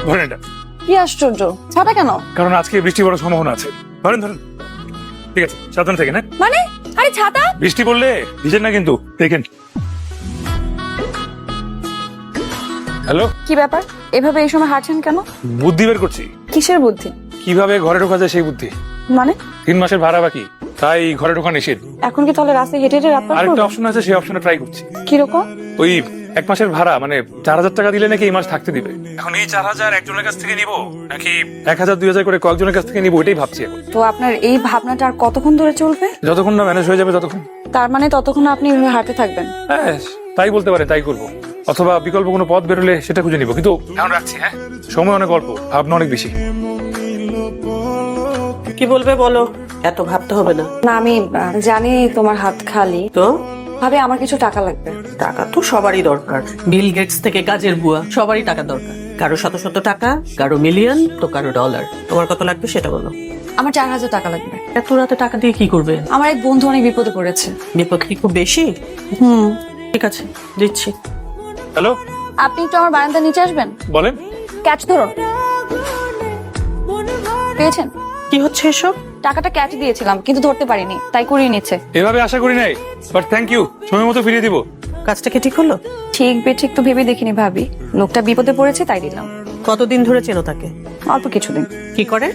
ধরেন এটা। কি আশ্চর্য, ছাতা কেন? কারণ আজকে বৃষ্টি পড়ার সম্ভাবনা আছে। ধরেন ধরেন। ঠিক আছে, সাবধানে থাকেন। হ্যাঁ, মানে আরে ছাতা? বৃষ্টি পড়লে ভিজেন না কিন্তু, দেখেন। হ্যালো, কি ব্যাপার, এভাবে এই সময় হাঁটছেন কেন? বুদ্ধি বের করছি, কিসের বুদ্ধি? কিভাবে ঘরে ঢোকা যায় সেই বুদ্ধি। মানে 3 মাসের ভাড়া বাকি, তাই ঘরে ঢোকা নিষেধ। এখন কি তাহলে রাস্তায় হেঁটে হেঁটে রাত পার আরেকটা করবেন? অপশন আছে, সেই অপশনে ট্রাই করছি। কিরকম? ওই 1 মাসের ভাড়া মানে 4000 টাকা দিলে নাকি এই মাস থাকতে দিবে। এখন এই 4000 একজনের কাছ থেকে নিব নাকি 1000 2000 করে কয়েকজনের কাছ থেকে নিব, এটাই ভাবছি এখন। তো আপনার এই ভাবনাটা আর কতক্ষণ ধরে চলবে? যতক্ষণ না ম্যানেজ হয়ে যাবে ততক্ষণ। তার মানে ততক্ষণ আপনি এভাবে হাঁটতে থাকবেন? হ্যাঁ, তাই বলতে পারে, তাই করবো। অথবা বিকল্প কোনো পথ বেরোলে সেটা খুঁজে নিব, কিন্তু এখন রাখছি। হ্যাঁ, সময় অনেক অল্প, ভাবনা অনেক বেশি। কি বলবে বলো, এত ভাবতে হবে না। না আমি জানি তোমার হাত খালি, তো ভাবে আমার কিছু টাকা লাগবে। টাকা তো সবারই দরকার, বিল গেটস থেকে কাজের বুয়া সবারই টাকা দরকার। কারো শত শত টাকা, কারো মিলিয়ন, তো কারো ডলার। তোমার কত লাগবে সেটা বলো। আমার 4000 টাকা লাগবে। এত রাতে টাকা দিয়ে কি করবে? আমার এক বন্ধু অনেক বিপদে পড়েছে। বিপদ কি খুব বেশি? ঠিক আছে, দিচ্ছি। হ্যালো, আপনি একটু আমার বারান্দার নিচে আসবেন। বলেন। ক্যাচ ধরুন। পেয়েছেন? কি হচ্ছে এসব? টাকাটা ক্যাচ দিয়েছিলাম কিন্তু ধরতে পারিনি, তাই কুড়িয়ে নিচ্ছে। এভাবে আশা করি নাই, বাট থ্যাংক ইউ, সময় মতো ফিরিয়ে দিব। কাজটা কি ঠিক হলো? ঠিক বেঠিক তো ভেবে দেখিনি ভাবি, লোকটা বিপদে পড়েছে তাই দিলাম। কতদিন ধরে চেনো তাকে? অল্প কিছুদিন। কি করে?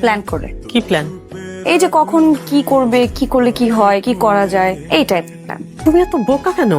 প্ল্যান করে। কি প্ল্যান? এই যে কখন কি করবে, কি করলে কি হয়, কি করা যায়, এই টাইপের প্ল্যান। তুমি এত বোকা কেন?